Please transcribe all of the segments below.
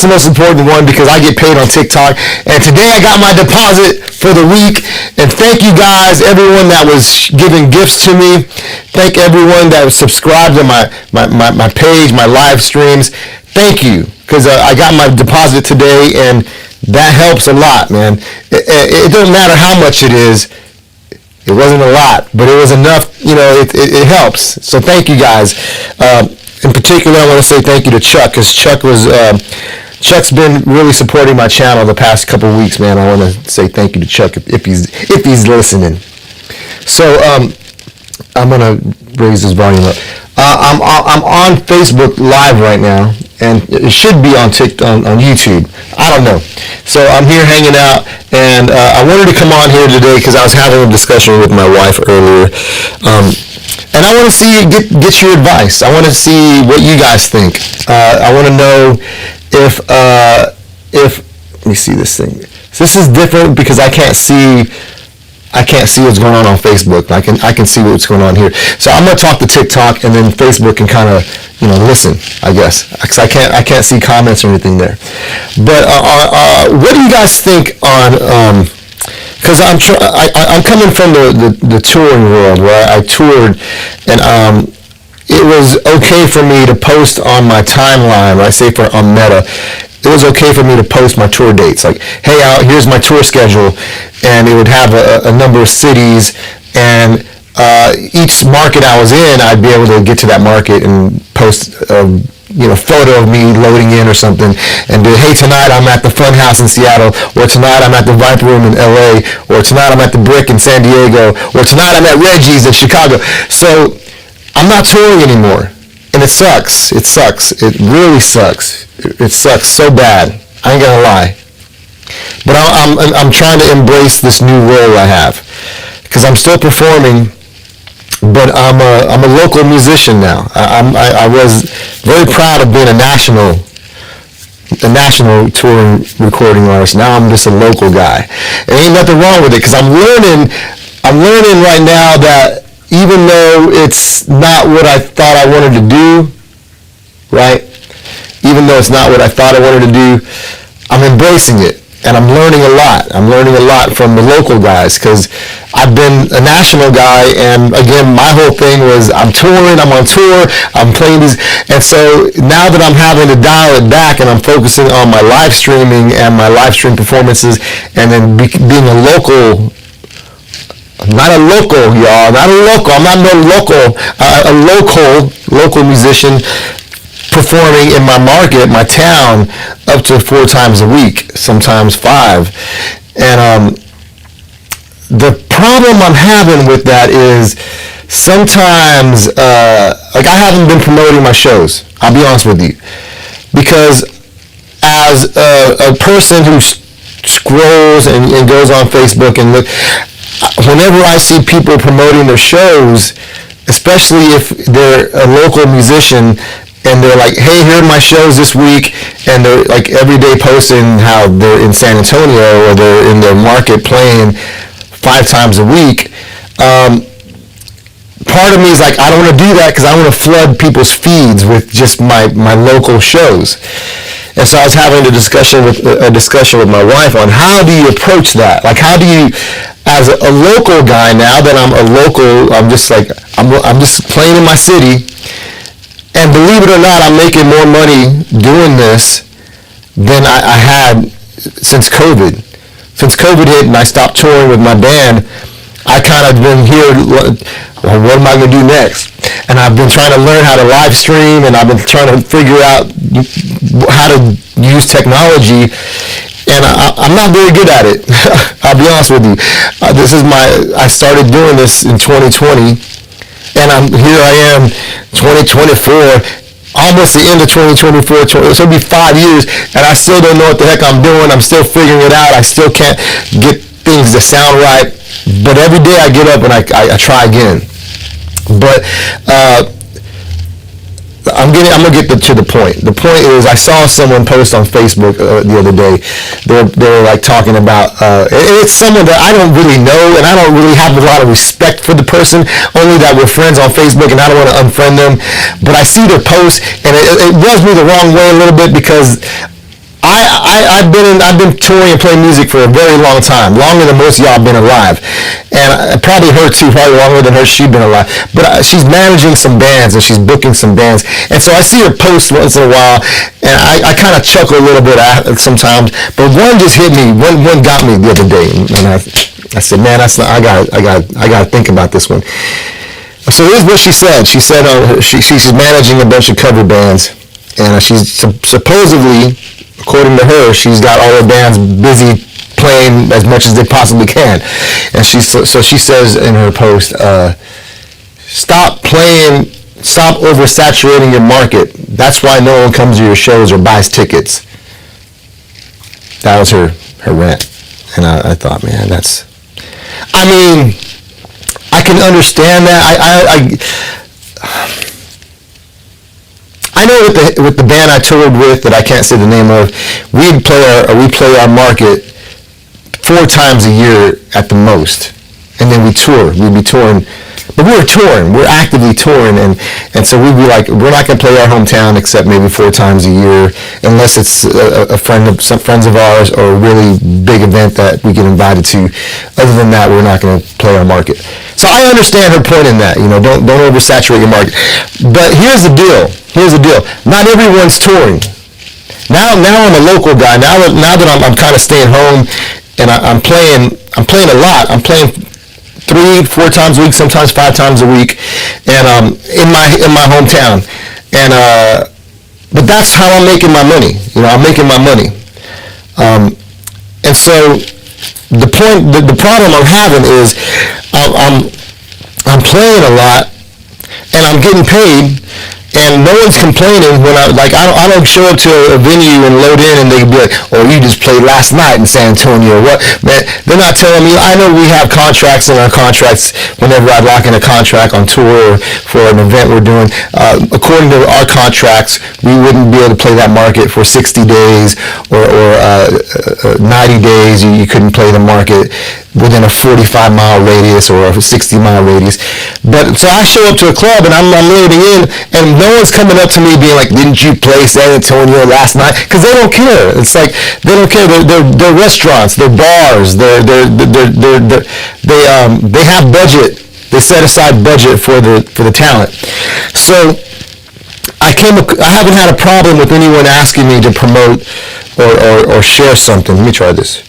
the most important one because I get paid on TikTok. And today I got my deposit for the week. And thank you guys, everyone that was giving gifts to me. Thank everyone that was subscribed to my page, my live streams. Thank you, because I got my deposit today, and that helps a lot, man. It doesn't matter how much it is. It wasn't a lot, but it was enough. You know, it helps. So thank you guys. In particular, I want to say thank you to Chuck, because Chuck's been really supporting my channel the past couple of weeks, man. I want to say thank you to Chuck if he's listening. So I'm gonna raise this volume up. I'm on Facebook Live right now, and it should be on TikTok, on YouTube. I don't know. So I'm here hanging out, and I wanted to come on here today because I was having a discussion with my wife earlier, and I want to get your advice. I want to see what you guys think. I want to know if let me see this thing. So this is different because I can't see what's going on Facebook. I can see what's going on here. So I'm gonna talk to TikTok, and then Facebook can kind of listen, I guess, because I can't see comments or anything there. But what do you guys think on? Because I'm coming from the touring world where I toured, and it was okay for me to post on my timeline, right? Say on Meta, it was okay for me to post my tour dates. Like, hey, here's my tour schedule, and it would have a number of cities, and each market I was in, I'd be able to get to that market and post a photo of me loading in or something, and do, hey, tonight I'm at the Funhouse in Seattle, or tonight I'm at the Viper Room in LA, or tonight I'm at the Brick in San Diego, or tonight I'm at Reggie's in Chicago. So I'm not touring anymore, and it sucks. It sucks. It really sucks. It sucks so bad. I ain't gonna lie. But I'm trying to embrace this new role I have, because I'm still performing, but I'm a local musician now. I was very proud of being a national touring recording artist. Now I'm just a local guy. And ain't nothing wrong with it, because I'm learning right now that even though it's not what I thought I wanted to do, right? Even though it's not what I thought I wanted to do, I'm embracing it, and I'm learning a lot. I'm learning a lot from the local guys, because I've been a national guy, and again, my whole thing was I'm touring, I'm on tour, I'm playing these, and so now that I'm having to dial it back, and I'm focusing on my live streaming and my live stream performances, and then being a local. Not a local, y'all. Not a local. I'm not no local. A local musician performing in my market, my town, up to 4 times a week, sometimes 5. And the problem I'm having with that is sometimes, like, I haven't been promoting my shows. I'll be honest with you, because as a person who scrolls and goes on Facebook and look. Whenever I see people promoting their shows, especially if they're a local musician and they're like, hey, here are my shows this week, and they're like every day posting how they're in San Antonio or they're in their market playing 5 times a week, part of me is like, I don't want to do that because I want to flood people's feeds with just my local shows. And so I was having a discussion with my wife on how do you approach that? Like, how do you, as a local guy now that I'm a local, I'm just playing in my city, and believe it or not, I'm making more money doing this than I had since COVID. Since COVID hit and I stopped touring with my band, I kind of been here, well, what am I going to do next? And I've been trying to learn how to live stream, and I've been trying to figure out how to use technology, and I'm not very good at it. I'll be honest with you. I started doing this in 2020, and here I am, 2024, almost the end of 2024, so it'll be 5 years, and I still don't know what the heck I'm doing. I'm still figuring it out. I still can't get things to sound right, but every day I get up and I try again. But I'm gonna get to the point. The point is, I saw someone post on Facebook the other day. They were like talking about, it's someone that I don't really know, and I don't really have a lot of respect for the person, only that we're friends on Facebook, and I don't want to unfriend them. But I see their post, and it rubs me the wrong way a little bit, because I've been touring and playing music for a very long time, longer than most of y'all been alive, and probably her too, probably longer than her she's been alive. But she's managing some bands and she's booking some bands, and so I see her post once in a while, and I kind of chuckle a little bit sometimes. But one just hit me. One got me the other day, and I said, man, I got to think about this one. So here's what she said. She said she's managing a bunch of cover bands, and she's supposedly, according to her, she's got all her bands busy playing as much as they possibly can. And she says in her post, stop oversaturating your market. That's why no one comes to your shows or buys tickets. That was her rant. And I thought, man, I can understand that. I know with the band I toured with that I can't say the name of, we play our market 4 times a year at the most, and then we tour. We'd be touring, but we were touring. We're actively touring, and so we'd be like, we're not going to play our hometown except maybe 4 times a year, unless it's some friends of ours or a really big event that we get invited to. Other than that, we're not going to play our market. So I understand her point in that. Don't oversaturate your market. But here's the deal. Not everyone's touring. Now I'm a local guy. Now that I'm kind of staying home, and I'm playing a lot. I'm playing 3-4 times a week, sometimes 5 times a week, and in my hometown. And but that's how I'm making my money. I'm making my money. And so the problem I'm having is I'm playing a lot, and I'm getting paid. And no one's complaining when I don't show up to a venue and load in and they be like, oh, you just played last night in San Antonio. What, man? They're not telling me. I know we have contracts in our contracts. Whenever I lock in a contract on tour or for an event we're doing, according to our contracts, we wouldn't be able to play that market for 60 days or 90 days. You couldn't play the market within a 45-mile radius or a 60-mile radius. But so I show up to a club and I'm loading in, and no one's coming up to me being like, didn't you play San Antonio last night? Because they don't care. It's like they don't care. They're restaurants, they're bars, they have budget. They set aside budget for the talent. So I haven't had a problem with anyone asking me to promote or share something. Let me try this.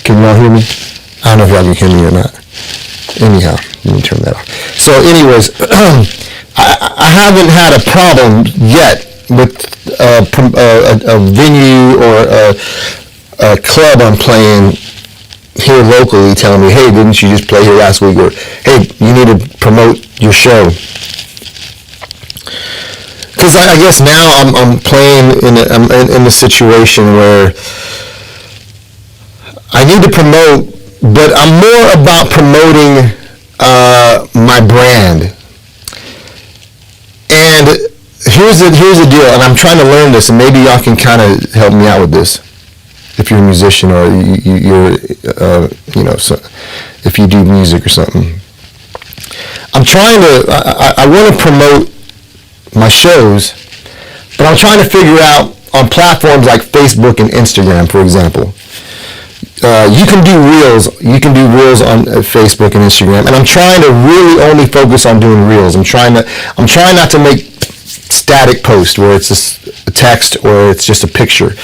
Can you all hear me? I don't know if y'all can hear me or not. Anyhow, let me turn that off. So anyways, I haven't had a problem yet with a venue or a club I'm playing here locally telling me, hey, didn't you just play here last week? Or, hey, you need to promote your show. Because I guess now I'm playing in a situation where I need to promote, but I'm more about promoting my brand. And here's the deal, and I'm trying to learn this, and maybe y'all can kind of help me out with this. If you're a musician or you're so if you do music or something. I want to promote my shows, but I'm trying to figure out on platforms like Facebook and Instagram, for example. You can do reels. You can do reels on Facebook and Instagram, and I'm trying to really only focus on doing reels. I'm trying not to make static posts where it's just a text or it's just a picture.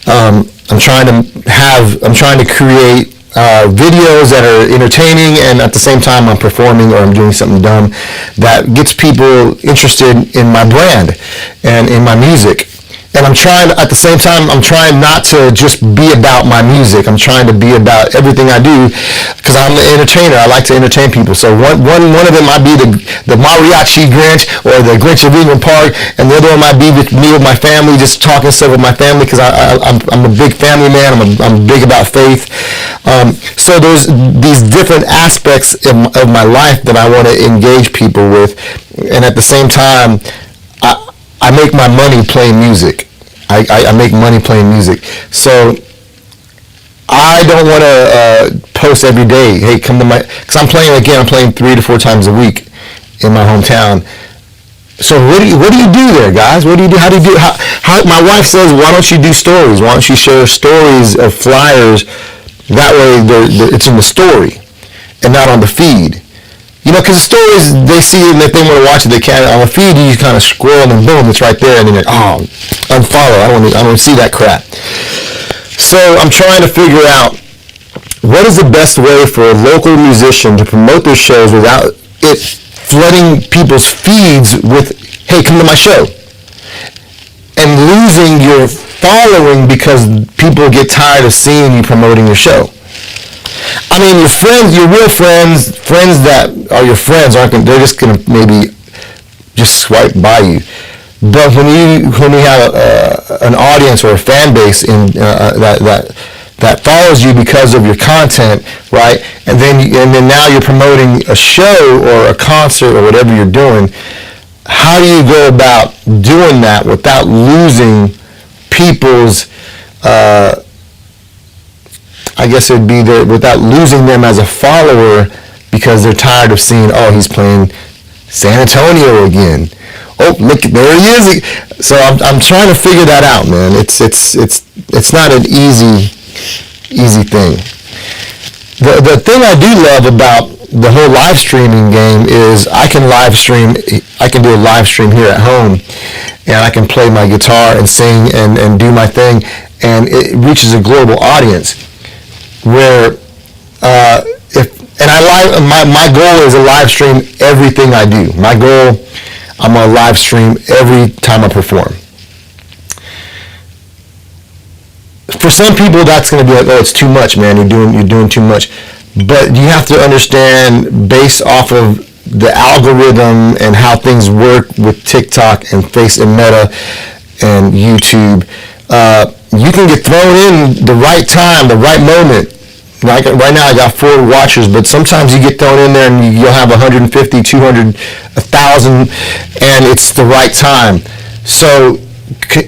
I'm trying to create videos that are entertaining, and at the same time I'm performing or I'm doing something dumb that gets people interested in my brand and in my music. And at the same time, I'm trying not to just be about my music. I'm trying to be about everything I do, because I'm an entertainer. I like to entertain people. So one of them might be the Mariachi Grinch or the Grinch of England Park, and the other one might be with me with my family, just talking stuff with my family, because I'm a big family man. I'm big about faith. So there's these different aspects of my life that I want to engage people with, and at the same time, I make my money playing music. I make money playing music. So I don't want to post every day, hey, come to because I'm playing 3 to 4 times a week in my hometown. So what do you do there, guys? What do you do? How do you do? How my wife says, why don't you do stories? Why don't you share stories of flyers? That way, it's in the story and not on the feed. You know, because the stories, they see it, and if they want to watch it, they can. On the feed, you kind of scroll, and boom, it's right there, and then you're like, oh, unfollow. I don't want to see that crap. So I'm trying to figure out what is the best way for a local musician to promote their shows without it flooding people's feeds with, hey, come to my show, and losing your following because people get tired of seeing you promoting your show. I mean, your friends, your real friends that are your friends they're just going to maybe just swipe by you. But when you have an audience or a fan base that follows you because of your content, right? And then now you're promoting a show or a concert or whatever you're doing. How do you go about doing that without losing people's, I guess it'd be without losing them as a follower because they're tired of seeing, oh, he's playing San Antonio again. Oh, look, there he is. So I'm trying to figure that out, man. It's not an easy thing. The thing I do love about the whole live streaming game is I can do a live stream here at home, and I can play my guitar and sing and do my thing, and it reaches a global audience. Where my goal is to live stream everything I do. My goal, I'm gonna live stream every time I perform. For some people, that's gonna be like, oh, it's too much, man. You're doing too much. But you have to understand, based off of the algorithm and how things work with TikTok and Meta and YouTube, you can get thrown in the right time, the right moment. Right now I got 4 watchers, but sometimes you get thrown in there and you'll have 150, 200, 1,000, and it's the right time. So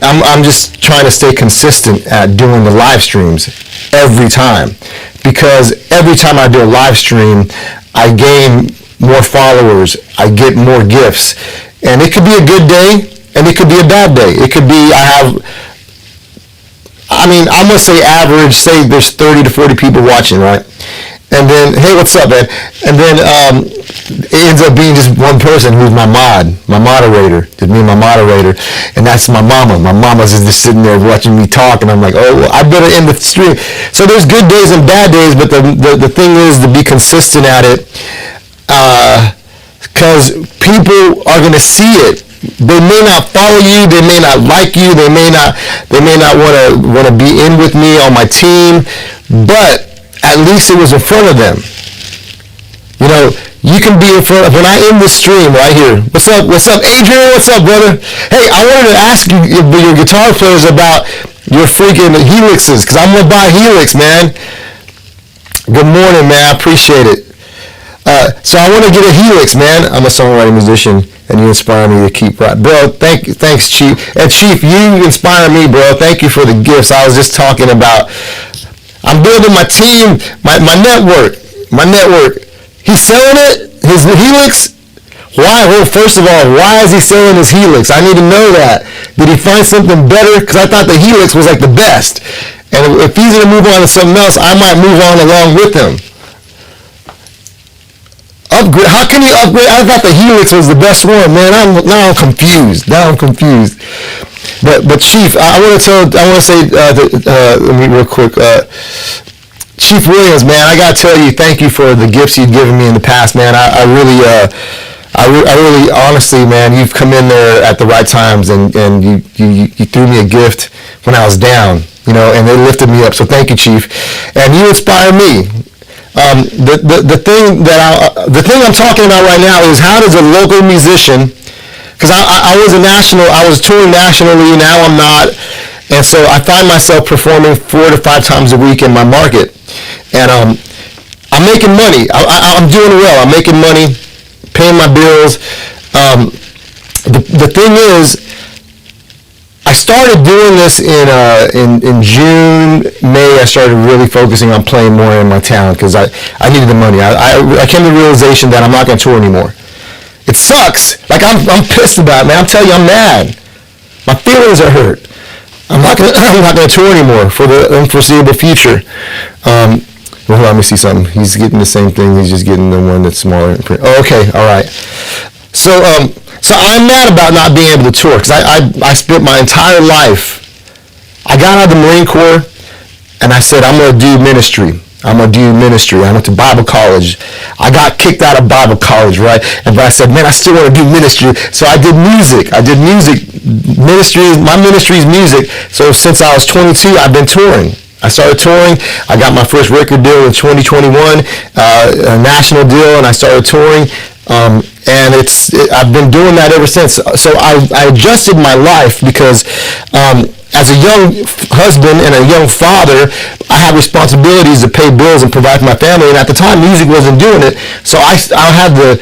I'm just trying to stay consistent at doing the live streams every time, because every time I do a live stream, I gain more followers, I get more gifts, and it could be a good day and it could be a bad day. It could be I'm going to say average, say there's 30 to 40 people watching, right? And then, hey, what's up, man? And then it ends up being just one person who's my moderator, just me and my moderator, and that's my mama. My mama's just sitting there watching me talk, and I'm like, oh, I better end the stream. So there's good days and bad days, but the thing is to be consistent at it, because people are going to see it. They may not follow you, they may not like you, they may not want to be in with me on my team, but at least it was in front of them. You know, you can be in front of, when I end this stream right here, what's up Adrian, what's up, brother? Hey, I wanted to ask you, your guitar players, about your freaking Helixes, because I'm going to buy a Helix, man. Good morning, man, I appreciate it. So I want to get a Helix, man. I'm a songwriting musician, and you inspire me to keep writing. Bro, thanks, Chief. And Chief, you inspire me, bro. Thank you for the gifts. I was just talking about, I'm building my team, my network. He's selling it, his Helix. Why? Well, first of all, why is he selling his Helix? I need to know that. Did he find something better? Because I thought the Helix was like the best. And if he's going to move on to something else, I might move on along with him. Upgrade? How can you upgrade? I thought the Helix was the best one, man. Now I'm confused. But Chief, I want to say let me real quick. Chief Williams, man, I gotta tell you, thank you for the gifts you've given me in the past, man. I really, honestly, man, you've come in there at the right times, and you threw me a gift when I was down, you know, and they lifted me up. So thank you, Chief, and you inspire me. The thing I'm talking about right now is, how does a local musician, because I was touring nationally, now I'm not, and so I find myself performing 4 to 5 times a week in my market, and I'm making money. I'm doing well. I'm making money, paying my bills. The thing is, I started doing this in June, May. I started really focusing on playing more in my town because I needed the money. I came to the realization that I'm not going to tour anymore. It sucks. Like, I'm pissed about it, man. I'm telling you, I'm mad. My feelings are hurt. I'm not gonna tour anymore for the unforeseeable future. Well, let me see something. He's getting the same thing. He's just getting the one that's smaller. Oh, okay, all right. So I'm mad about not being able to tour because I spent my entire life. I got out of the Marine Corps, and I said I'm gonna do ministry. I went to Bible college. I got kicked out of Bible college, right? But I said, man, I still want to do ministry. So I did music. Ministry. My ministry is music. So since I was 22, I've been touring. I started touring. I got my first record deal in 2021, a national deal, and I started touring. And I've been doing that ever since. So I adjusted my life because as a young husband and a young father, I had responsibilities to pay bills and provide for my family. And at the time, music wasn't doing it. So I had to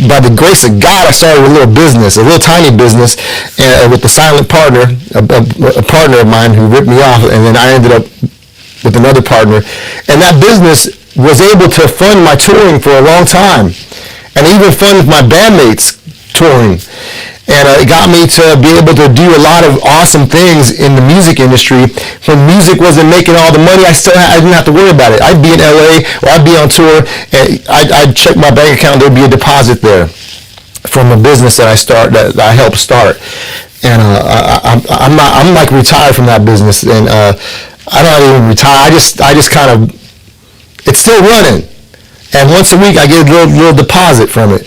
by the grace of God, I started a little business, a little tiny business, with a silent partner, a partner of mine who ripped me off, and then I ended up with another partner. And that business was able to fund my touring for a long time, and even fund my bandmates touring. And it got me to be able to do a lot of awesome things in the music industry. When music wasn't making all the money, I didn't have to worry about it. I'd be in LA or I'd be on tour, and I'd check my bank account. There'd be a deposit there from a business that I helped start. And I'm like retired from that business, and I'm not even retired. I just kind of, it's still running, and once a week I get a little deposit from it.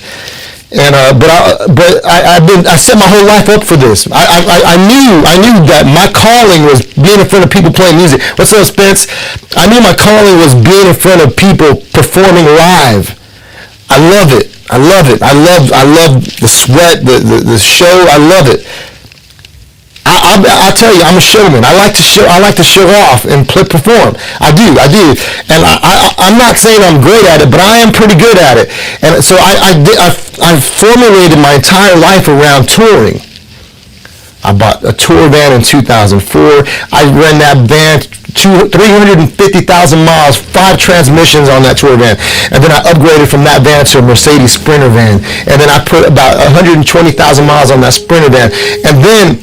And but I set my whole life up for this. I knew that my calling was being in front of people playing music. What's up, Spence? I knew my calling was being in front of people performing live. I love it. I love the sweat, the show. I love it. I'll tell you, I'm a showman. I like to show off and perform. I do. And I'm not saying I'm great at it, but I am pretty good at it. And so I formulated my entire life around touring. I bought a tour van in 2004. I ran that van 350,000 miles, 5 transmissions on that tour van. And then I upgraded from that van to a Mercedes Sprinter van. And then I put about 120,000 miles on that Sprinter van. And then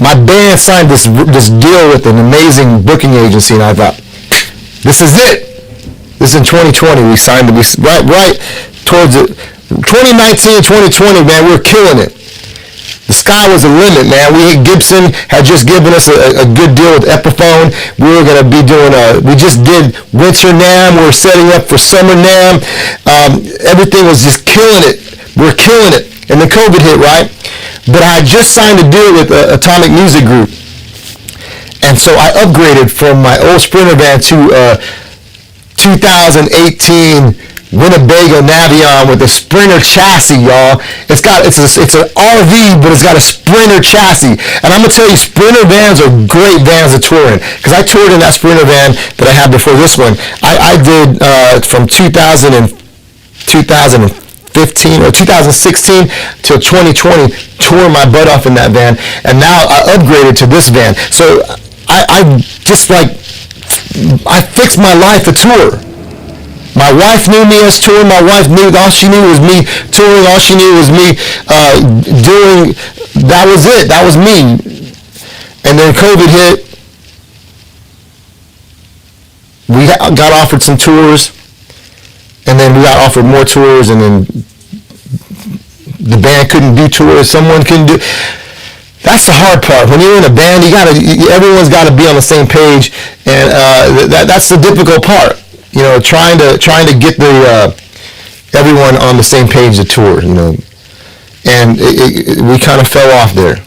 my band signed this deal with an amazing booking agency, and I thought, this is it. This is in 2020. We signed it. Right towards it. 2019, 2020, man, we were killing it. The sky was the limit, man. Gibson had just given us a good deal with Epiphone. We were going to be doing we just did Winter NAMM. We were setting up for Summer NAMM. Everything was just killing it. We're killing it. And then COVID hit, right? But I had just signed a deal with Atomic Music Group. And so I upgraded from my old Sprinter van to 2018 Winnebago Navion with a Sprinter chassis, y'all. It's an RV, but it's got a Sprinter chassis. And I'm going to tell you, Sprinter vans are great vans to tour in. Because I toured in that Sprinter van that I had before this one. I did from 2015 or 2016 till 2020, tore my butt off in that van, and now I upgraded to this van. So I fixed my life to tour. My wife knew me as touring. My wife knew, all she knew was me touring. All she knew was me doing. That was it. That was me. And then COVID hit. We got offered some tours. And then we got offered more tours, and then the band couldn't do tours. Someone couldn't do. That's the hard part. When you're in a band, everyone's got to be on the same page, and that's the difficult part. You know, trying to get everyone on the same page to tour. You know, and we kind of fell off there.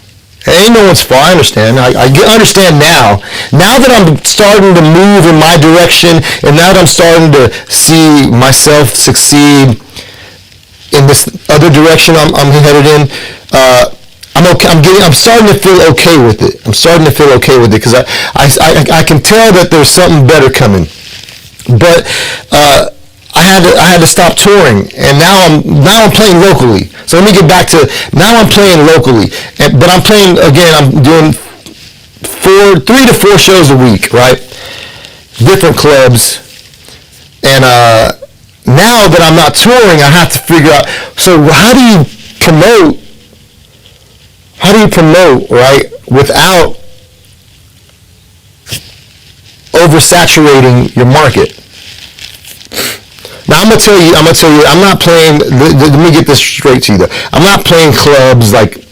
Ain't no one's fault. I understand. I understand now. Now that I'm starting to move in my direction, and now that I'm starting to see myself succeed in this other direction I'm headed in, I'm okay. I'm starting to feel okay with it. Because I can tell that there's something better coming. But I had to stop touring, and now I'm playing locally. So let me get back to, now I'm playing locally, but I'm playing, again, I'm doing 3 to 4 shows a week, right? Different clubs, and now that I'm not touring, I have to figure out, so how do you promote, right, without oversaturating your market? Now I'm gonna tell you, I'm not playing. Let me get this straight to you though. I'm not playing clubs like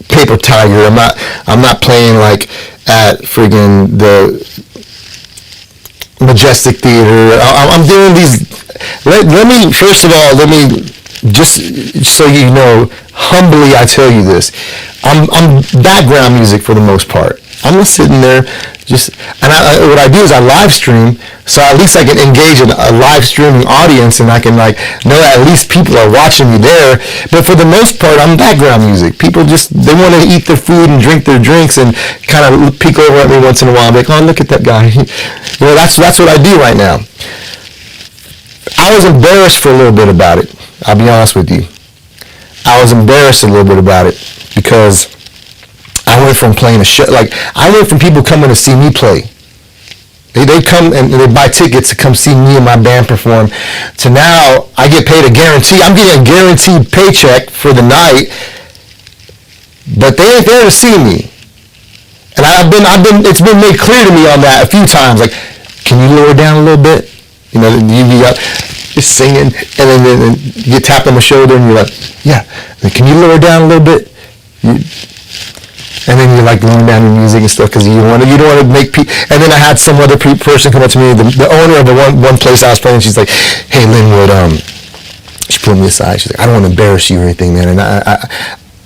Paper Tiger. I'm not playing like at friggin' the Majestic Theater. I'm doing these. Let me first of all, let me just so you know, humbly I tell you this. I'm background music for the most part. I'm not sitting there what I do is I live stream, so at least I can engage a live streaming audience, and I can like know at least people are watching me there. But for the most part, I'm background music. People they want to eat their food and drink their drinks and kind of peek over at me once in a while, like, oh, look at that guy. That's what I do right now. I was embarrassed for a little bit about it. I'll be honest with you. I was embarrassed a little bit about it because I went from playing a show, like I went from people coming to see me play. They come and they buy tickets to come see me and my band perform, to now I get paid a guarantee. I'm getting a guaranteed paycheck for the night, but they ain't there to see me. And it's been made clear to me on that a few times. Like, can you lower down a little bit? You know, you be up just singing, and then you get tapped on the shoulder, and you're like, yeah. Can you lower down a little bit? And then you're like lowering down your music and stuff because you don't want to make people. And then I had some other person come up to me, the owner of the one place I was playing. She's like, "Hey, Linwood," she pulled me aside. She's like, "I don't want to embarrass you or anything, man. And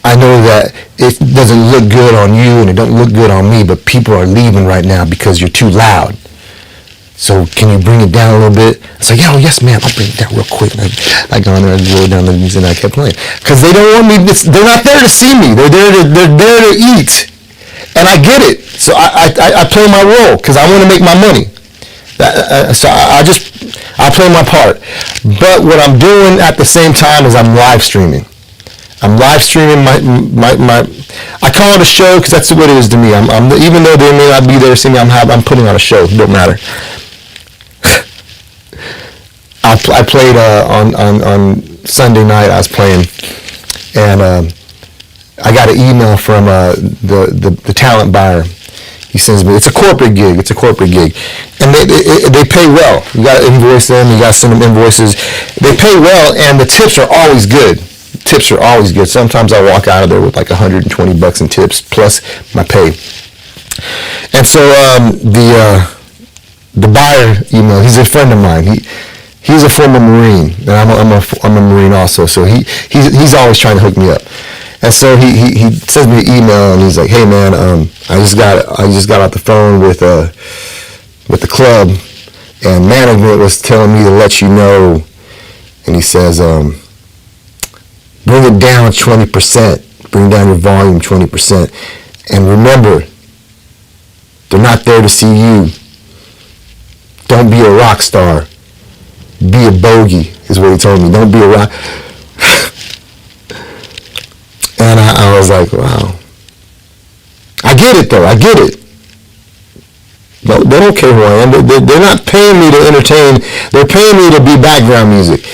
I know that it doesn't look good on you and it don't look good on me, but people are leaving right now because you're too loud. So can you bring it down a little bit?" I was like, "Yeah, oh, yes, ma'am. I'll bring it down real quick." And I go in there and roll down the music, and I kept playing because they don't want me. They're not there to see me. They're there to eat, and I get it. So I play my role because I want to make my money. So I play my part. But what I'm doing at the same time is I'm live streaming. I'm live streaming my I call it a show because that's what it is to me. Even though they may not be there to see me, I'm putting on a show. It don't matter. I played on Sunday night. I was playing, and I got an email from the talent buyer. He sends me. It's a corporate gig, and they pay well. You got to invoice them. You got to send them invoices. They pay well, and the tips are always good. Sometimes I walk out of there with like $120 in tips plus my pay. And so the buyer email. He's a friend of mine. He's a former Marine, and I'm a Marine also. So he's always trying to hook me up. And so he sends me an email, and he's like, "Hey man, I just got off the phone with the club, and management was telling me to let you know." And he says, "Bring it down 20%. Bring down your volume 20%. And remember, they're not there to see you. Don't be a rock star. Be a bogey," is what he told me. Don't be a rock. And I was like, wow. I get it though. I get it. But they don't care who I am. They're not paying me to entertain. They're paying me to be background music.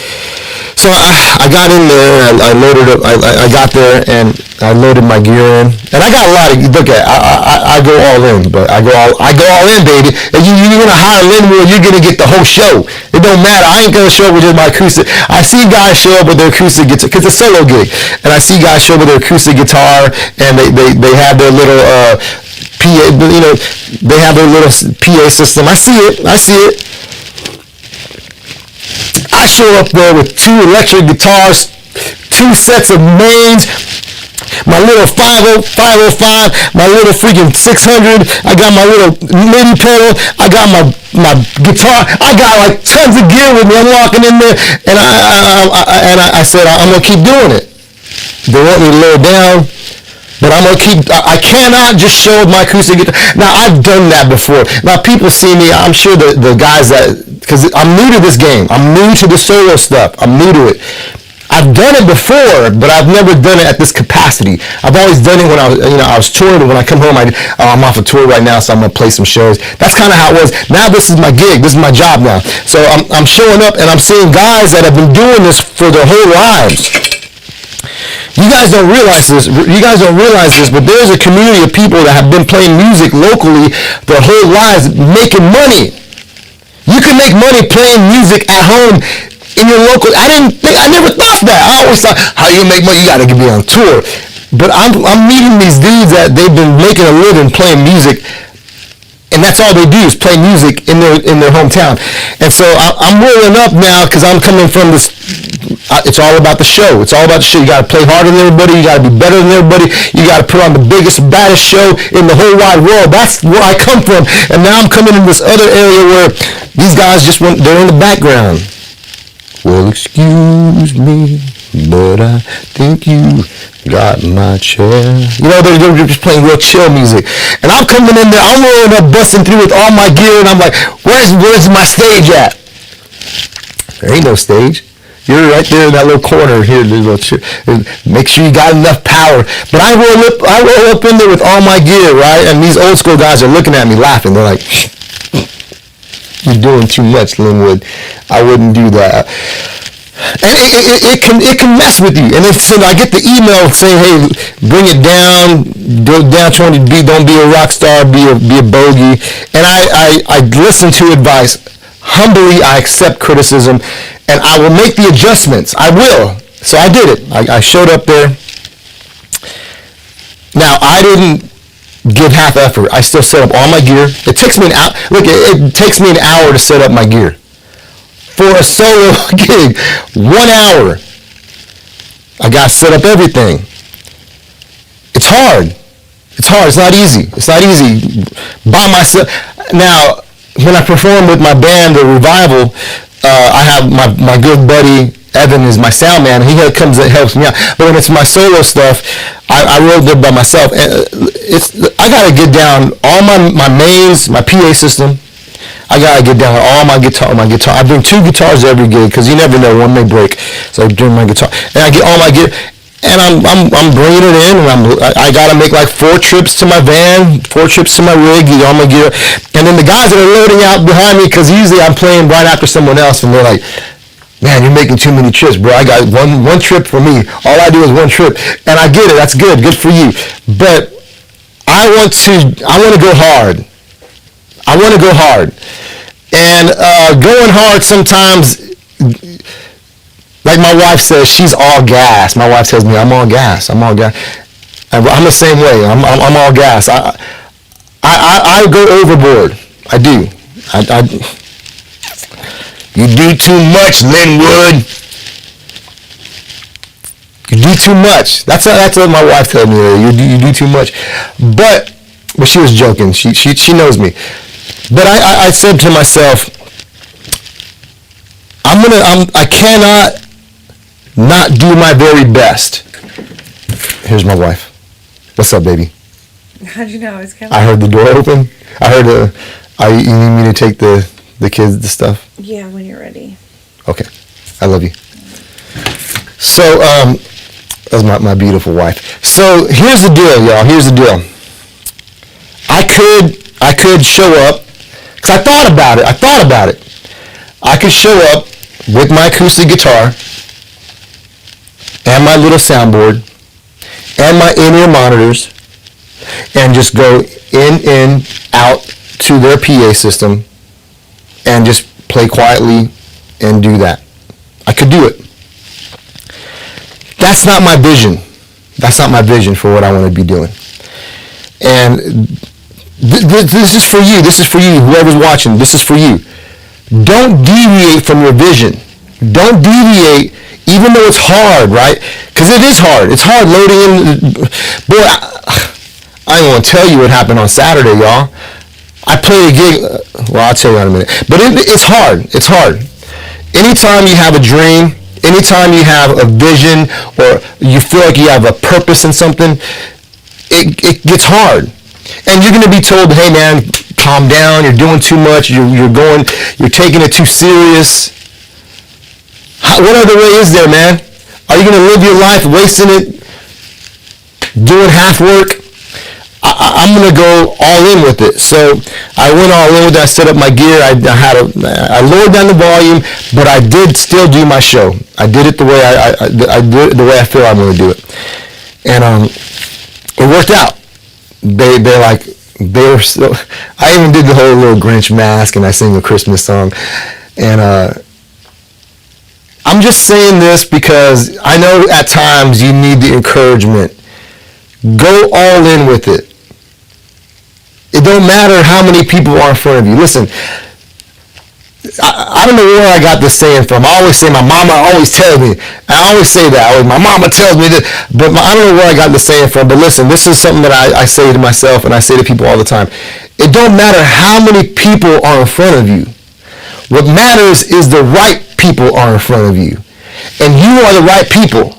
So I got in there, I loaded up, I got there, and I loaded my gear in, and I got a lot of, look at, I go all in, but I go all in, baby. If you're gonna hire Linwood, you're gonna get the whole show. It don't matter. I ain't gonna show up with just my acoustic. I see guys show up with their acoustic guitar, cause it's a solo gig, and I see guys show up with their acoustic guitar, and they have their little PA, you know, they have their little PA system. I see it. I show up there with 2 electric guitars, 2 sets of mains, my little 505, my little freaking 600. I got my little MIDI pedal. I got my guitar. I got like tons of gear with me. I'm walking in there, and I said I'm gonna keep doing it. They want me to lower down, but I'm gonna keep. I cannot just show my acoustic guitar. Now I've done that before. Now people see me. I'm sure the guys that, because I'm new to this game. I'm new to the solo stuff. I'm new to it. I've done it before, but I've never done it at this capacity. I've always done it when I was touring. When I come home, I'm off a tour right now, so I'm gonna play some shows. That's kind of how it was. Now this is my gig. This is my job now. So I'm showing up and I'm seeing guys that have been doing this for their whole lives. You guys don't realize this. But there's a community of people that have been playing music locally their whole lives, making money. You can make money playing music at home in your local. I never thought that. I always thought, how you make money? You got to be on tour. But I'm meeting these dudes that they've been making a living playing music, and that's all they do is play music in their hometown. And so I'm rolling up now because I'm coming from this. It's all about the show. It's all about the show. You got to play harder than everybody. You got to be better than everybody. You got to put on the biggest, baddest show in the whole wide world. That's where I come from. And now I'm coming in this other area where these guys they're in the background. Well, excuse me, but I think you got my chair. You know, they're just playing real chill music. And I'm coming in there, I'm rolling up, busting through with all my gear, and I'm like, where's my stage at? There ain't no stage. You're right there in that little corner here. Make sure you got enough power. But I roll up in there with all my gear, right? And these old school guys are looking at me laughing. They're like, you're doing too much, Linwood. I wouldn't do that. And it can mess with you. And then so I get the email saying, hey, bring it down. Don't be a rock star. Be a bogey. And I listen to advice. Humbly, I accept criticism, and I will make the adjustments. I will. So I did it. I showed up there. Now, I didn't give half effort. I still set up all my gear. It takes me an hour. Look, it takes me an hour to set up my gear. For a solo gig, 1 hour. I got to set up everything. It's hard. It's hard. It's not easy. It's not easy by myself. Now, when I perform with my band, The Revival, I have my good buddy, Evan, is my sound man. He comes and helps me out. But when it's my solo stuff, I wrote it by myself. And I got to get down all my mains, my PA system. I got to get down all my guitar. I bring 2 guitars every gig because you never know, one may break. So I bring my guitar. And I get all my gear. And I'm bringing it in, and I gotta make like 4 trips to my van, 4 trips to my rig, get all my gear, and then the guys that are loading out behind me, because usually I'm playing right after someone else, and they're like, man, you're making too many trips, bro. I got one trip for me. All I do is 1 trip, and I get it. That's good for you. But I want to go hard. I want to go hard, and going hard sometimes. Like my wife says, she's all gas. My wife tells me, I'm all gas. I'm the same way. I'm all gas. I go overboard. I do. You do too much, Linwood. You do too much. That's what my wife told me. You do too much. But she was joking. She knows me. But I said to myself, I cannot not do my very best. Here's my wife. What's up, baby? How'd you know I was coming? I heard the door open. I heard you need me to take the kids, the stuff? Yeah, when you're ready. Okay. I love you. So, that's my beautiful wife. So, here's the deal, y'all. Here's the deal. I could show up, because I thought about it. I could show up with my acoustic guitar and my little soundboard and my in-ear monitors and just go in, out to their PA system and just play quietly and do that. I could do it. That's not my vision. That's not my vision for what I want to be doing. And this is for you. This is for you. Whoever's watching, this is for you. Don't deviate from your vision. Don't deviate, even though it's hard, right? Because it is hard. It's hard loading in. Boy, I ain't want to tell you what happened on Saturday, y'all. I played a gig. Well, I'll tell you in a minute. But it's hard. It's hard. Anytime you have a dream, anytime you have a vision, or you feel like you have a purpose in something, it gets hard. And you're going to be told, hey, man, calm down, you're doing too much, you're taking it too serious. What other way is there, man? Are you going to live your life wasting it, doing half work? I'm going to go all in with it. So I went all in with it. I set up my gear. I lowered down the volume, but I did still do my show. I did it the way I did it the way I feel I'm going to do it. And it worked out. They were so, I even did the whole little Grinch mask, and I sing a Christmas song. And I'm just saying this because I know at times you need the encouragement. Go all in with it. It don't matter how many people are in front of you. Listen, I don't know where I got this saying from. I always say my mama always tells me. I always say that. My mama tells me this. But I don't know where I got this saying from. But listen, this is something that I say to myself and I say to people all the time. It don't matter how many people are in front of you. What matters is the right people are in front of you. And you are the right people.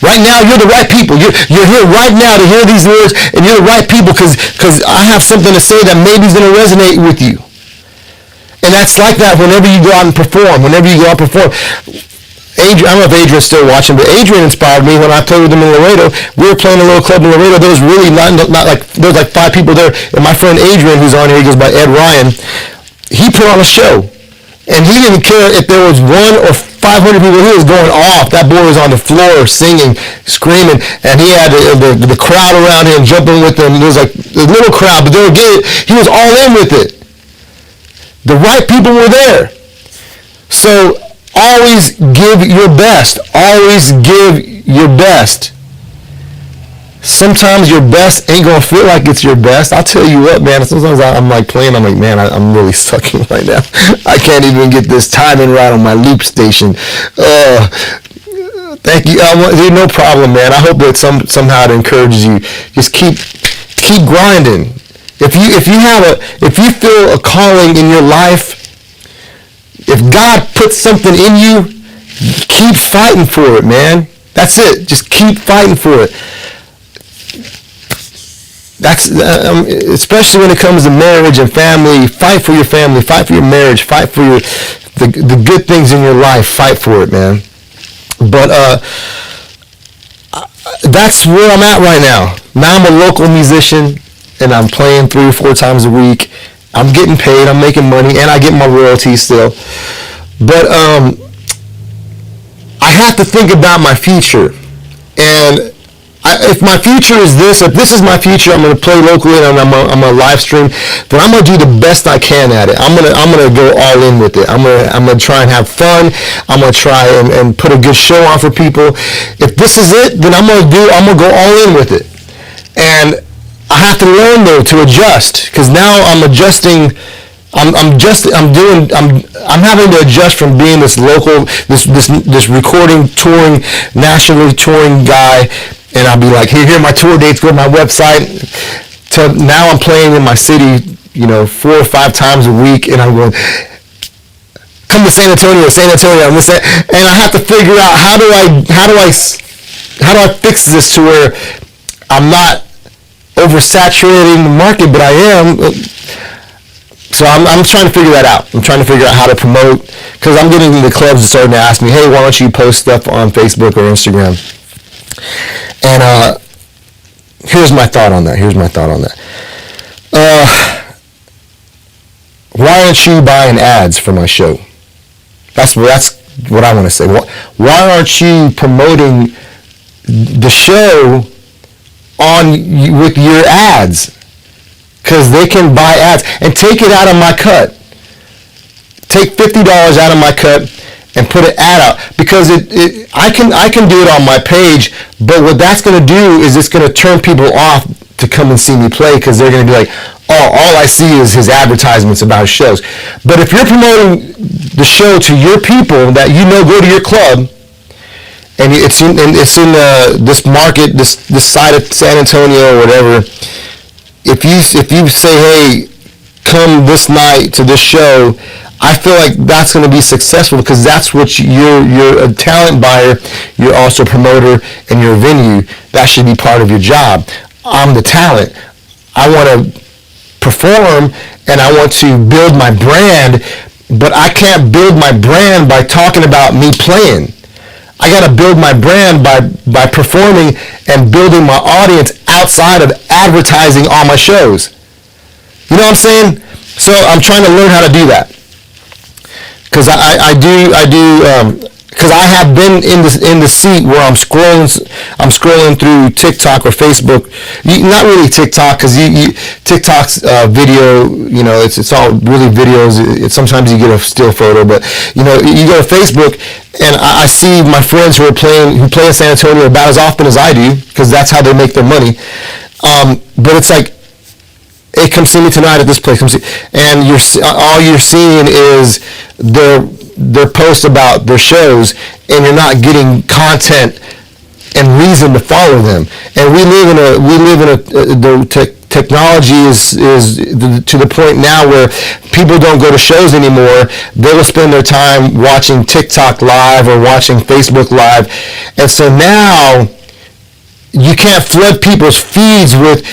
Right now, you're the right people. You're here right now to hear these words, and you're the right people because I have something to say that maybe is going to resonate with you. And that's like that whenever you go out and perform. Adrian, I don't know if Adrian's still watching, but Adrian inspired me when I played with him in Laredo. We were playing a little club in Laredo. There was really not like, there was like 5 people there. And my friend Adrian, who's on here, he goes by Ed Ryan, he put on a show. And he didn't care if there was 1 or 500 people. He was going off. That boy was on the floor singing, screaming, and he had the crowd around him jumping with him. It was like a little crowd, but they were getting it. He was all in with it. The right people were there. So always give your best. Always give your best. Sometimes your best ain't going to feel like it's your best. I'll tell you what, man. Sometimes I'm like playing. I'm like, man, I'm really sucking right now. I can't even get this timing right on my loop station. Thank you. No problem, man. I hope that somehow it encourages you. Just keep grinding. If you feel a calling in your life, if God puts something in you, keep fighting for it, man. That's it. Just keep fighting for it. That's especially when it comes to marriage and family. Fight for your family. Fight for your marriage. Fight for the good things in your life. Fight for it, man. But that's where I'm at right now. Now I'm a local musician, and I'm playing 3 or 4 times a week. I'm getting paid. I'm making money, and I get my royalties still. But I have to think about my future, and if my future is this, if this is my future, I'm going to play locally and I'm going to live stream, then I'm going to do the best I can at it. I'm going to go all in with it. I'm going to try and have fun. I'm going to try and put a good show on for people. If this is it, then I'm going to go all in with it. And I have to learn though to adjust, because now I'm adjusting. I'm having to adjust from being this local, this recording, touring, nationally touring guy. And I'll be like, here are my tour dates, go to my website. To now I'm playing in my city, 4 or 5 times a week, and I'm going, come to San Antonio, and I have to figure out how do I fix this to where I'm not oversaturating the market, but I am. So I'm trying to figure that out. I'm trying to figure out how to promote, because I'm getting the clubs starting to ask me, hey, why don't you post stuff on Facebook or Instagram? And here's my thought on that. Why aren't you buying ads for my show? That's what I want to say. Why aren't you promoting the show with your ads? Because they can buy ads and take it out of my cut. Take $50 out of my cut and put an ad out, because I can do it on my page, but what that's going to do is it's going to turn people off to come and see me play, because they're going to be like, oh, all I see is his advertisements about his shows. But if you're promoting the show to your people that go to your club, and it's in this market, this side of San Antonio or whatever, if you say, hey, come this night to this show, I feel like that's going to be successful, because that's what you're a talent buyer, you're also a promoter, and you're a venue. That should be part of your job. I'm the talent. I want to perform, and I want to build my brand, but I can't build my brand by talking about me playing. I got to build my brand by performing and building my audience outside of advertising on my shows. You know what I'm saying? So I'm trying to learn how to do that. Because I have been in the seat where I'm scrolling through TikTok or Facebook. Not really TikTok, because TikTok's video, it's all really videos. Sometimes you get a still photo, but you go to Facebook, and I see my friends who play in San Antonio about as often as I do, because that's how they make their money. But it's like, hey, come see me tonight at this place. And all you're seeing is their posts about their shows, and you're not getting content and reason to follow them. And technology is to the point now where people don't go to shows anymore. They'll spend their time watching TikTok live or watching Facebook live. And so now you can't flood people's feeds with,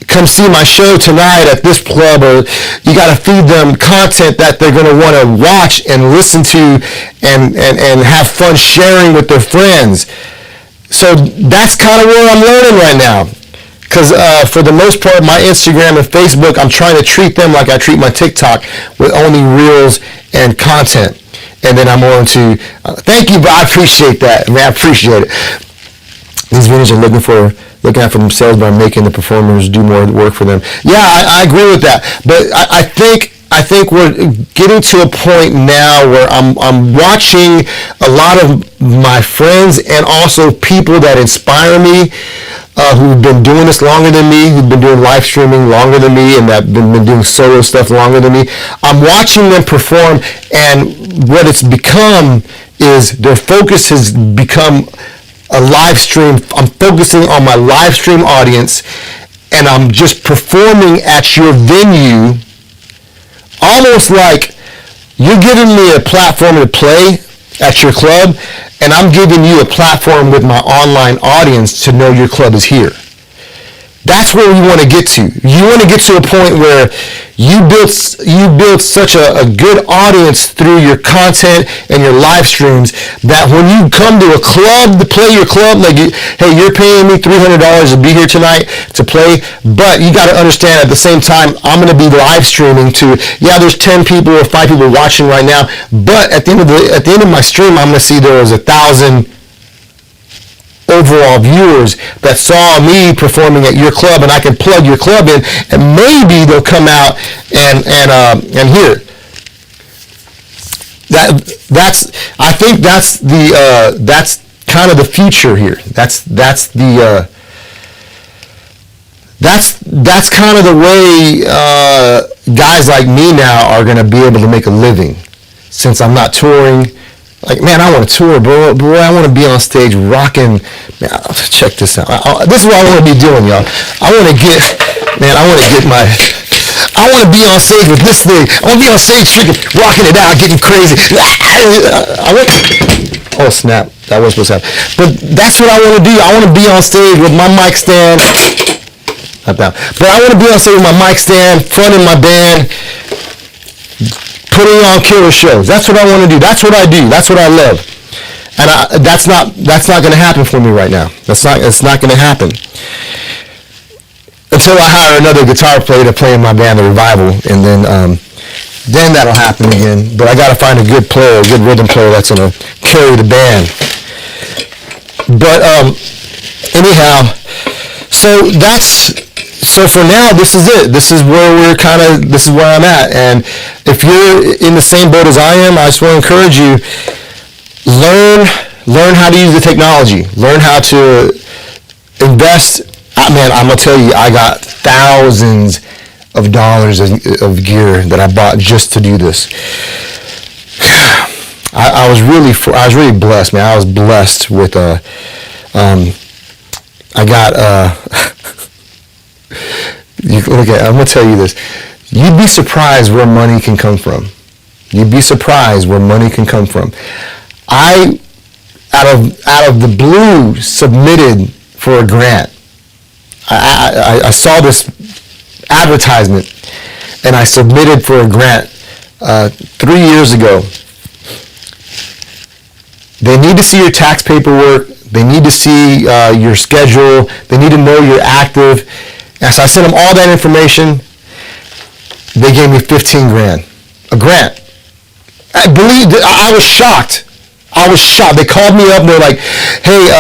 come see my show tonight at this club, or you got to feed them content that they're going to want to watch and listen to and have fun sharing with their friends. So that's kind of where I'm learning right now. Because for the most part, my Instagram and Facebook, I'm trying to treat them like I treat my TikTok, with only reels and content. And then I'm on to, thank you, but I appreciate that. Man, I appreciate it. These videos are looking out for themselves by making the performers do more work for them. Yeah, I agree with that. But I think we're getting to a point now where I'm watching a lot of my friends and also people that inspire me, who've been doing this longer than me, who've been doing live streaming longer than me, and that have been doing solo stuff longer than me. I'm watching them perform, and what it's become is their focus has become a live stream. I'm focusing on my live stream audience, and I'm just performing at your venue, almost like you're giving me a platform to play at your club, and I'm giving you a platform with my online audience to know your club is here. That's where we want to get to. You want to get to a point where you build such a good audience through your content and your live streams that when you come to a club to play your club, like, hey, you're paying me $300 to be here tonight to play, but you got to understand at the same time, I'm going to be live streaming to, yeah, there's 10 people or 5 people watching right now, but at the end of my stream, I'm going to see there was 1,000 overall viewers that saw me performing at your club, and I can plug your club in, and maybe they'll come out and hear it. I think that's kind of the future here. That's kind of the way guys like me now are going to be able to make a living, since I'm not touring. Like, man, I want to tour, bro. Boy, I want to be on stage rocking. Man, check this out. This is what I want to be doing, y'all. I want to be on stage with this thing. I want to be on stage freaking rocking it out, getting crazy. Oh, snap. That wasn't supposed to happen. But that's what I want to do. I want to be on stage with my mic stand. Not that. But I want to be on stage with my mic stand, fronting my band, putting on killer shows. That's what I want to do. That's what I do. That's what I love. And that's not going to happen for me right now. It's not going to happen until I hire another guitar player to play in my band, The Revival, and then that'll happen again. But I got to find a good player, a good rhythm player that's going to carry the band. But anyhow, so for now, this is it. This is where this is where I'm at. And if you're in the same boat as I am, I just want to encourage you, learn how to use the technology. Learn how to invest. Man, I'm going to tell you, I got thousands of dollars of gear that I bought just to do this. I was really blessed, man. I was blessed with I got I'm going to tell you this. You'd be surprised where money can come from. You'd be surprised where money can come from. I, out of the blue, submitted for a grant. I saw this advertisement, and I submitted for a grant 3 years ago. They need to see your tax paperwork. They need to see your schedule. They need to know you're active. And so I sent them all that information. They gave me 15 grand, a grant. I was shocked. They called me up and they're like, hey,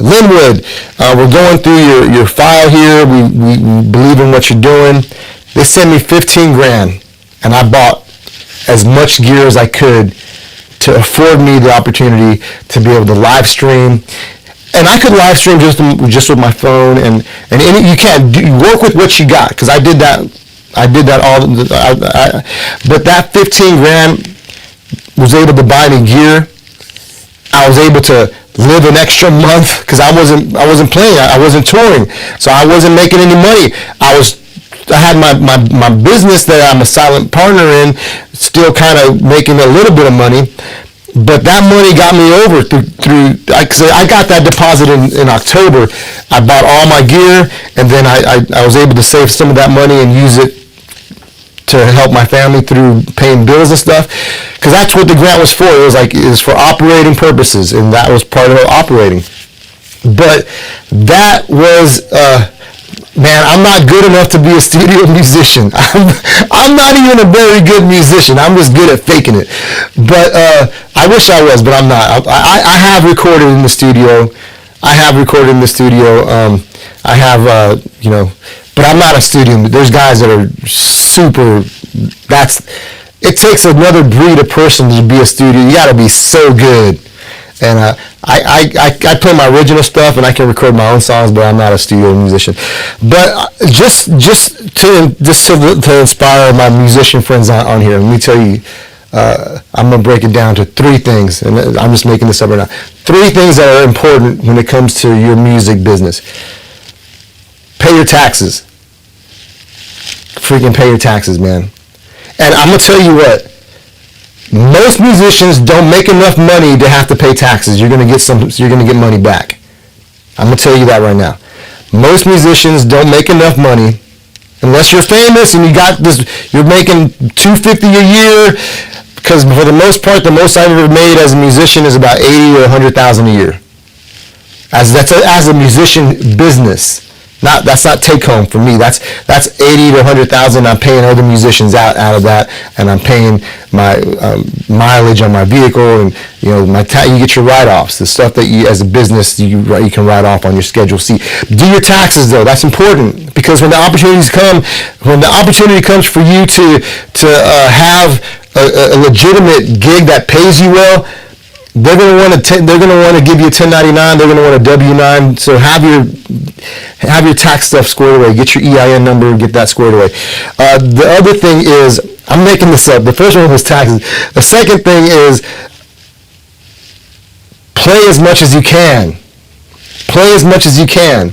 Linwood, we're going through your file here. We believe in what you're doing. They sent me 15 grand and I bought as much gear as I could to afford me the opportunity to be able to live stream. And I could live stream just with my phone and you can't work with what you got, because I did that all. But that 15 grand was able to buy me gear. I was able to live an extra month because I wasn't playing. I wasn't touring, so I wasn't making any money. I had my business that I'm a silent partner in, still kind of making a little bit of money. But that money got me over through because I got that deposit in October. I bought all my gear, and then I was able to save some of that money and use it to help my family through paying bills and stuff, because that's what the grant was for. It was for operating purposes, and that was part of operating. But that was, man, I'm not good enough to be a studio musician. I'm not even a very good musician. I'm just good at faking it. But I wish I was, but I'm not. I have recorded in the studio. I have, but I'm not a studio. There's guys that are super, it takes another breed of person to be a studio. You got to be so good. And I play my original stuff and I can record my own songs, but I'm not a studio musician. But just to inspire my musician friends on here, let me tell you, I'm going to break it down to 3 things, and I'm just making this up right now. 3 things that are important when it comes to your music business. Pay your taxes. Freaking pay your taxes, man. And I'm going to tell you what, most musicians don't make enough money to have to pay taxes. You're going to get money back. I'm going to tell you that right now. Most musicians don't make enough money unless you're famous and you're making $250 a year, because for the most part, the most I've ever made as a musician is about $80,000 or $100,000 a year. As a musician business. That's not take home for me. That's $80,000 to $100,000. I'm paying other musicians out of that, and I'm paying my mileage on my vehicle, and you get your write-offs, the stuff that you as a business you can write off on your Schedule C. Do your taxes though. That's important, because when the opportunity comes for you to have a legitimate gig that pays you well, they're going to want to give you a 1099. They're going to want a W-9. So have your tax stuff squared away. Get your EIN number. Get that squared away. The other thing is, I'm making this up. The first one was taxes. The second thing is, play as much as you can. Play as much as you can.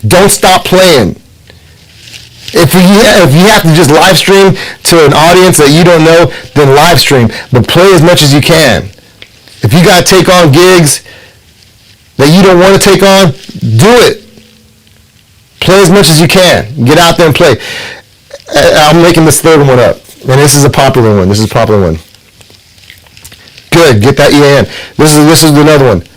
Don't stop playing. If you have to just live stream to an audience that you don't know, then live stream. But play as much as you can. If you got to take on gigs that you don't want to take on, do it. Play as much as you can. Get out there and play. I'm making this third one up, and this is a popular one. Good. Get that EIN. This is another one.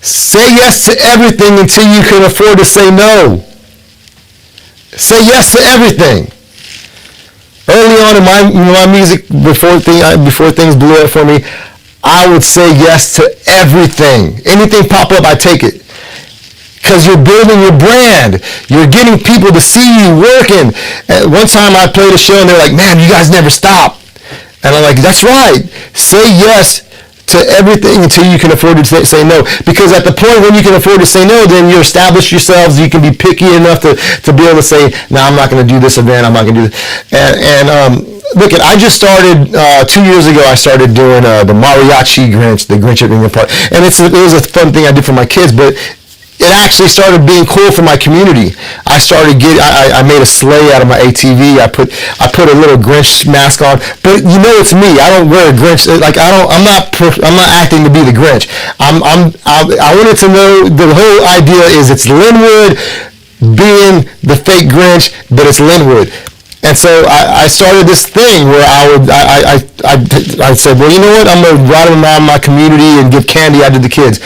Say yes to everything until you can afford to say no. Say yes to everything. Early on in my music, before things blew up for me, I would say yes to everything. Anything pop up, I take it. Because you're building your brand. You're getting people to see you working. One time I played a show and they're like, man, you guys never stop. And I'm like, that's right. Say yes to everything until you can afford to say no. Because at the point when you can afford to say no, then you establish yourselves. You can be picky enough to be able to say, no, I'm not going to do this event. I'm not going to do this. Look, I just started 2 years ago. I started doing the Mariachi Grinch, the Grinch at Ringling Park, and it was a fun thing I did for my kids. But it actually started being cool for my community. I made a sleigh out of my ATV. I put a little Grinch mask on, but it's me. I don't wear a Grinch. I'm not acting to be the Grinch. I wanted to know, the whole idea is it's Linwood being the fake Grinch, but it's Linwood. And so I started this thing where I said, well, you know what? I'm going to ride around my community and give candy out to the kids.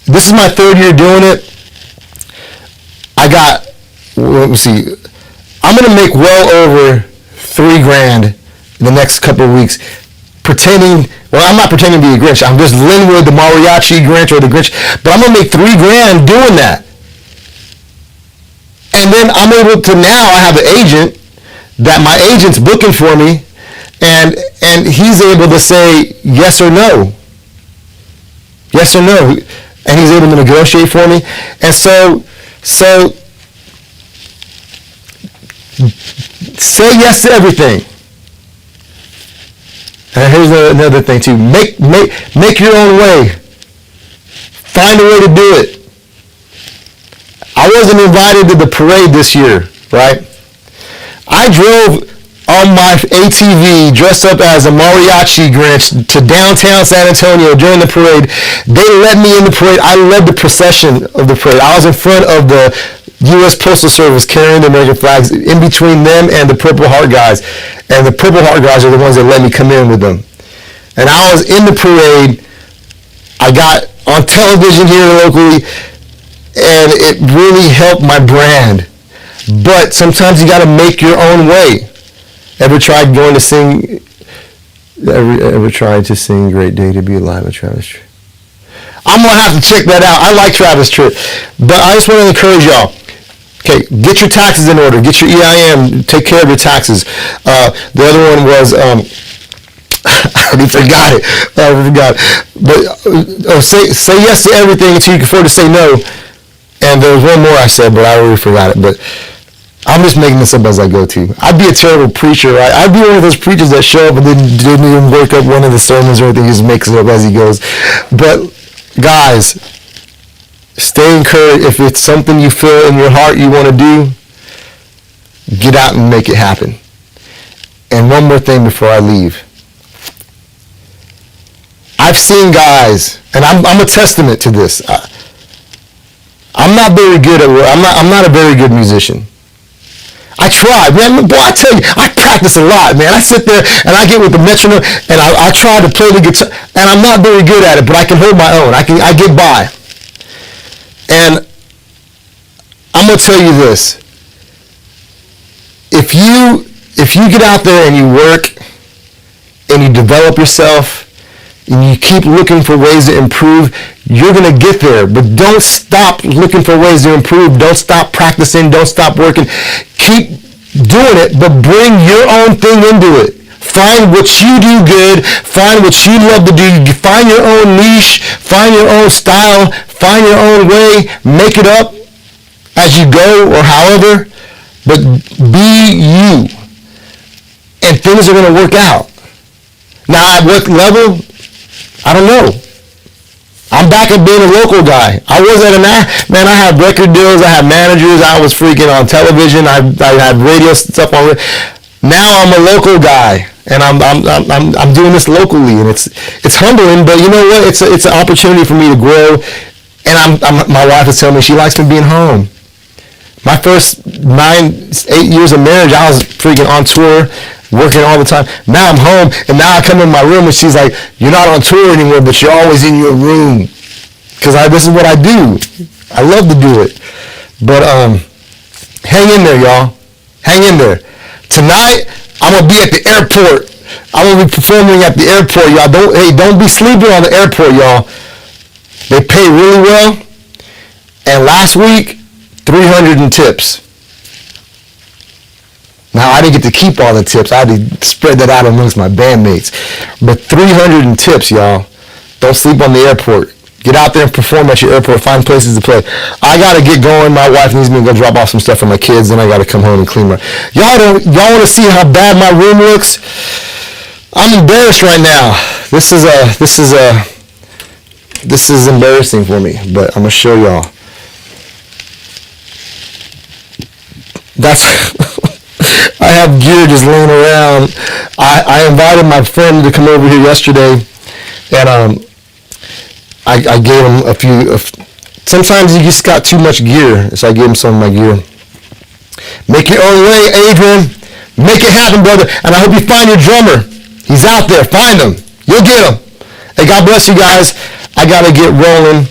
This is my third year doing it. Let me see. I'm going to make well over $3,000 in the next couple of weeks pretending, well, I'm not pretending to be a Grinch. I'm just Linwood, the Mariachi Grinch or the Grinch. But I'm going to make $3,000 doing that. And then I'm able to, now I have an agent that my agent's booking for me, and he's able to say yes or no. Yes or no. And he's able to negotiate for me. And so say yes to everything. And here's another thing too. Make your own way. Find a way to do it. I wasn't invited to the parade this year, right? I drove on my ATV dressed up as a Mariachi Grinch to downtown San Antonio during the parade. They let me in the parade. I led the procession of the parade. I was in front of the U.S. Postal Service carrying the American flags, in between them and the Purple Heart guys. And the Purple Heart guys are the ones that let me come in with them. And I was in the parade. I got on television here locally, and it really helped my brand. But sometimes you got to make your own way. Ever tried to sing Great Day to Be Alive with Travis Tritt? I'm going to have to check that out. I like Travis Tritt. But I just want to encourage y'all. Okay, get your taxes in order. Get your EIN. Take care of your taxes. The other one was, I already forgot it. But say yes to everything until you can afford to say no. And there was one more I said, but I already forgot it. But I'm just making this up as I go too. I'd be a terrible preacher, right? I'd be one of those preachers that show up and then didn't even work up one of the sermons or anything. He just makes it up as he goes. But guys, stay encouraged. If it's something you feel in your heart you want to do, get out and make it happen. And one more thing before I leave. I've seen guys, and I'm a testament to this. I'm not very good at work. I'm not a very good musician. I try, man. Boy, I tell you, I practice a lot, man. I sit there and I get with the metronome and I try to play the guitar, and I'm not very good at it, but I can hold my own. I get by. And I'm gonna tell you this: if you get out there and you work and you develop yourself, and you keep looking for ways to improve, you're going to get there. But don't stop looking for ways to improve. Don't stop practicing. Don't stop working. Keep doing it, but bring your own thing into it. Find what you do good. Find what you love to do. Find your own niche. Find your own style. Find your own way. Make it up as you go or however. But be you. And things are going to work out. Now, at what level? I don't know. I'm back at being a local guy. I was at man, I had record deals, I had managers, I was freaking on television, I had radio stuff on. Now I'm a local guy, and I'm doing this locally, and it's humbling, but you know what? It's an opportunity for me to grow, and my wife is telling me she likes me being home. My first 8 years of marriage, I was freaking on tour, working all the time. Now I'm home, and now I come in my room, and she's like, "You're not on tour anymore, but you're always in your room." Because this is what I do. I love to do it. But hang in there, y'all. Hang in there. Tonight, I'm going to be at the airport. I'm going to be performing at the airport, y'all. Don't be sleeping on the airport, y'all. They pay really well. And last week, 300 in tips. Now, I didn't get to keep all the tips. I had to spread that out amongst my bandmates. But 300 in tips, y'all. Don't sleep on the airport. Get out there and perform at your airport. Find places to play. I got to get going. My wife needs me to go drop off some stuff for my kids. Then I got to come home and clean my... Y'all want to see how bad my room looks? I'm embarrassed right now. This is embarrassing for me, but I'm going to show y'all. I have gear just laying around. I invited my friend to come over here yesterday, and I gave him a few. Sometimes he just got too much gear, so I gave him some of my gear. Make your own way, Adrian. Make it happen, brother. And I hope you find your drummer. He's out there. Find him. You'll get him. Hey, God bless you guys. I got to get rolling.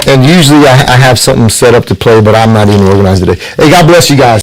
And usually I have something set up to play, but I'm not even organized today. Hey, God bless you guys.